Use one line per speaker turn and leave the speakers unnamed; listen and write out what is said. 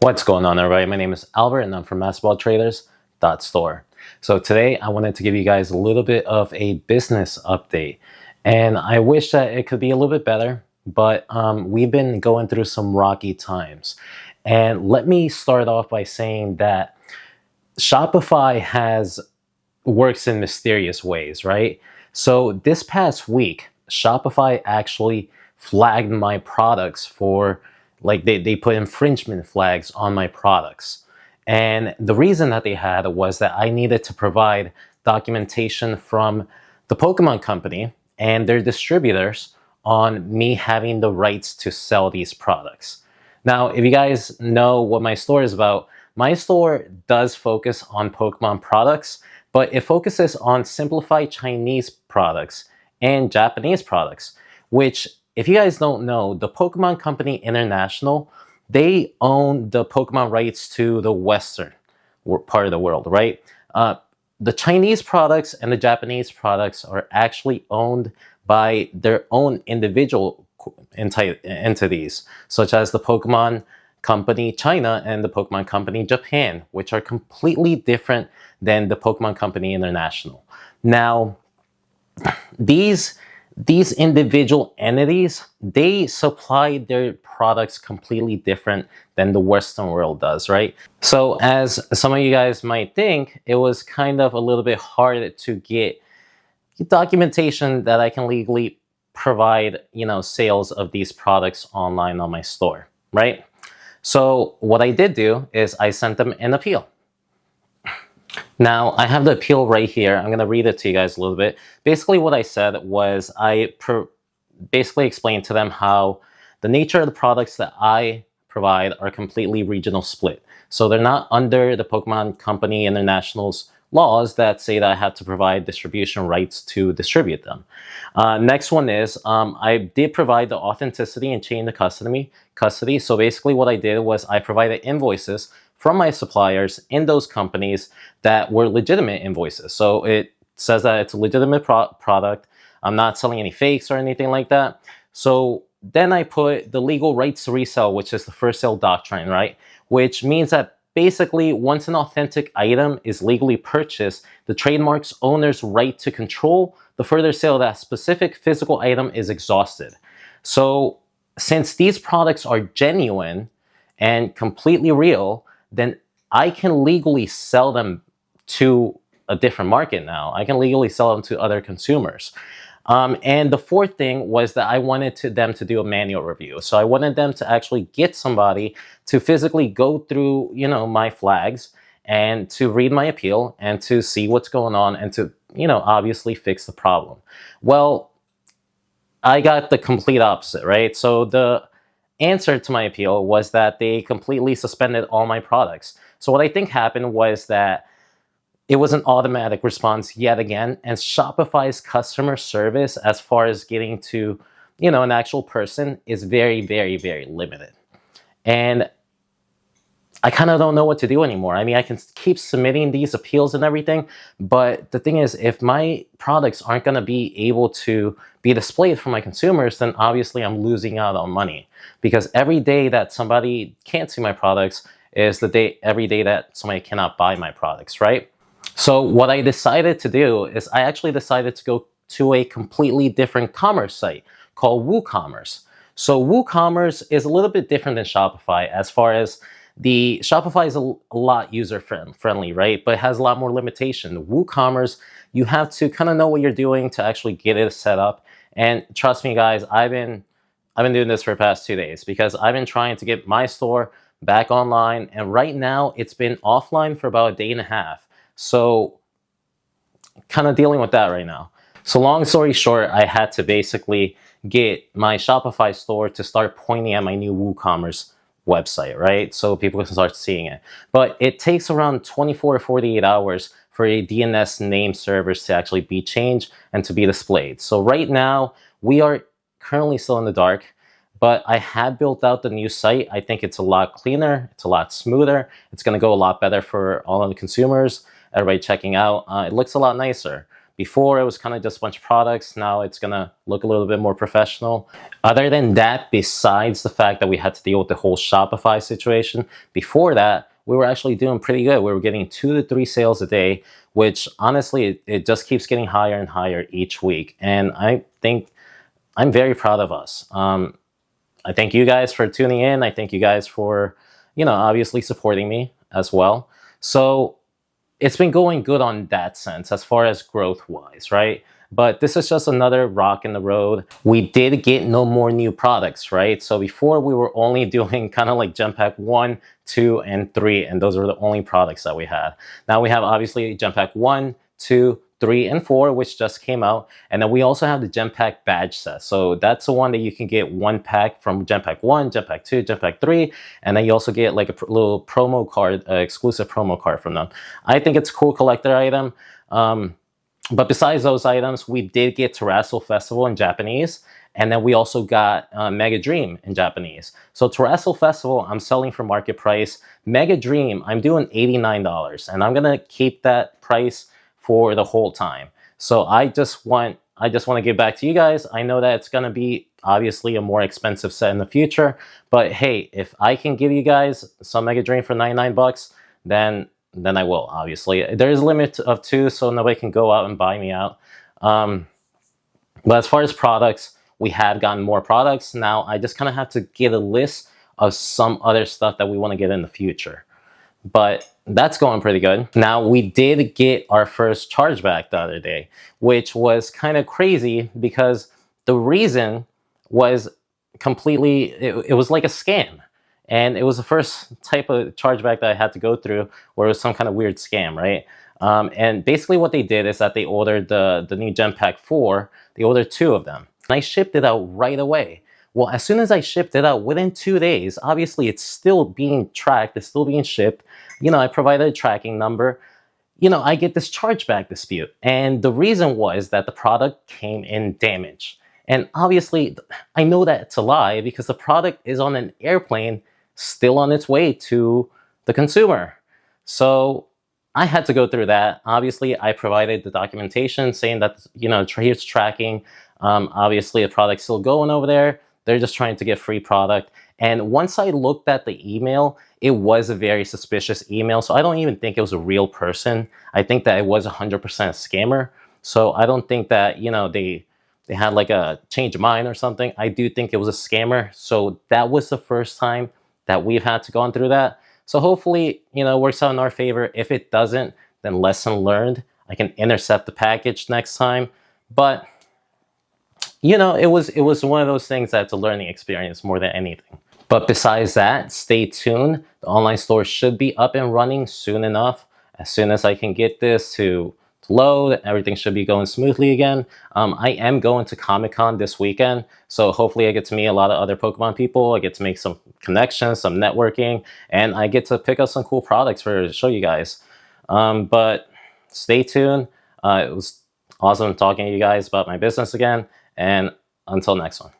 What's going on, everybody? My name is Albert and I'm from masterballtraders.store. So today I wanted to give you guys a little bit of a business update, and I wish that it could be a little bit better, but we've been going through some rocky times. And let me start off by saying that Shopify works in mysterious ways, right? So this past week, Shopify actually flagged my products for, like, they put infringement flags on my products. And the reason that they had was that I needed to provide documentation from the Pokemon company and their distributors on me having the rights to sell these products. Now, if you guys know what my store is about, my store does focus on Pokemon products, but it focuses on simplified Chinese products and Japanese products, which, if you guys don't know, the Pokemon Company International, they own the Pokemon rights to the Western part of the world, right? The Chinese products and the Japanese products are actually owned by their own individual entities, such as the Pokemon Company China and the Pokemon Company Japan, which are completely different than the Pokemon Company International. Now, these individual entities, they supply their products completely different than the Western world does, right? So as some of you guys might think, it was kind of a little bit hard to get documentation that I can legally provide, sales of these products online on my store, right? So what I did do is I sent them an appeal. Now, I have the appeal right here. I'm going to read it to you guys a little bit. Basically, what I said was I basically explained to them how the nature of the products that I provide are completely regional split. So they're not under the Pokemon Company International's laws that say that I have to provide distribution rights to distribute them. Next one is I did provide the authenticity and chain of custody. So basically what I did was I provided invoices from my suppliers in those companies that were legitimate invoices. So it says that it's a legitimate product. I'm not selling any fakes or anything like that. So then I put the legal rights to resell, which is the first sale doctrine, right? Which means that basically, once an authentic item is legally purchased, the trademark's owner's right to control the further sale of that specific physical item is exhausted. So since these products are genuine and completely real, then I can legally sell them to a different market now. I can legally sell them to other consumers. And the fourth thing was that I wanted them to do a manual review. So I wanted them to actually get somebody to physically go through, my flags and to read my appeal and to see what's going on and to, obviously fix the problem. Well, I got the complete opposite, right? So the answer to my appeal was that they completely suspended all my products. So what I think happened was that it was an automatic response yet again, and Shopify's customer service, as far as getting to, an actual person, is very, very, very limited. And I kind of don't know what to do anymore. I mean, I can keep submitting these appeals and everything, but the thing is, if my products aren't going to be able to be displayed for my consumers, then obviously I'm losing out on money. Because every day that somebody can't see my products is every day that somebody cannot buy my products, right? So what I decided to do is I actually decided to go to a completely different commerce site called WooCommerce. So WooCommerce is a little bit different than Shopify as far as the Shopify is a lot user friendly, right? But it has a lot more limitation. WooCommerce, you have to kind of know what you're doing to actually get it set up. And trust me, guys, I've been doing this for the past 2 days because I've been trying to get my store back online. And right now it's been offline for about a day and a half. So kind of dealing with that right now. So long story short, I had to basically get my Shopify store to start pointing at my new WooCommerce website, right? So people can start seeing it. But it takes around 24 to 48 hours for a DNS name servers to actually be changed and to be displayed. So right now, we are currently still in the dark, but I have built out the new site. I think it's a lot cleaner. It's a lot smoother. It's going to go a lot better for all of the consumers. Everybody checking out. It looks a lot nicer. Before, it was kind of just a bunch of products. Now it's going to look a little bit more professional. Other than that, besides the fact that we had to deal with the whole Shopify situation, before that, we were actually doing pretty good. We were getting 2 to 3 sales a day, which honestly, it just keeps getting higher and higher each week. And I think I'm very proud of us. I thank you guys for tuning in. I thank you guys for, obviously supporting me as well. So it's been going good on that sense as far as growth wise, right? But this is just another rock in the road. We did get no more new products, right? So before we were only doing kind of like Gem Pack 1, 2, and 3, and those were the only products that we had. Now we have obviously Gem Pack 1, 2, 3, and 4, which just came out. And then we also have the Gem Pack badge set. So that's the one that you can get 1 pack from Gem Pack 1, Gem Pack 2, Gem Pack 3. And then you also get like a little promo card, exclusive promo card from them. I think it's a cool collector item. But besides those items, we did get Terrassel Festival in Japanese. And then we also got Mega Dream in Japanese. So Terrassel Festival, I'm selling for market price. Mega Dream, I'm doing $89. And I'm going to keep that price for the whole time. So I just want to give back to you guys. I know that it's going to be obviously a more expensive set in the future, but hey, if I can give you guys some Mega Dream for 99 bucks, then I will. Obviously, there is a limit of 2, so nobody can go out and buy me out. But as far as products, we have gotten more products. Now I just kind of have to get a list of some other stuff that we want to get in the future. But that's going pretty good. Now, we did get our first chargeback the other day, which was kind of crazy because the reason was completely, it was like a scam. And it was the first type of chargeback that I had to go through where it was some kind of weird scam, right? And basically what they did is that they ordered the new Gem Pack 4, they ordered 2 of them. And I shipped it out right away. Well, as soon as I shipped it out, within 2 days, obviously it's still being tracked, it's still being shipped. I provided a tracking number. I get this chargeback dispute. And the reason was that the product came in damaged. And obviously, I know that it's a lie because the product is on an airplane still on its way to the consumer. So I had to go through that. Obviously, I provided the documentation saying that, here's tracking. Obviously, the product's still going over there. They're just trying to get free product. And once I looked at the email, it was a very suspicious email. So I don't even think it was a real person. I think that it was 100% a scammer. So I don't think that, they had like a change of mind or something. I do think it was a scammer. So that was the first time that we've had to go through that. So hopefully, it works out in our favor. If it doesn't, then lesson learned. I can intercept the package next time. But it was one of those things that's a learning experience more than anything. But besides that, stay tuned. The online store should be up and running soon enough. As soon as I can get this to load, everything should be going smoothly again. I am going to Comic-Con this weekend, so hopefully I get to meet a lot of other Pokemon people. I get to make some connections, some networking, and I get to pick up some cool products to show you guys. But stay tuned. It was awesome talking to you guys about my business again. And until next one.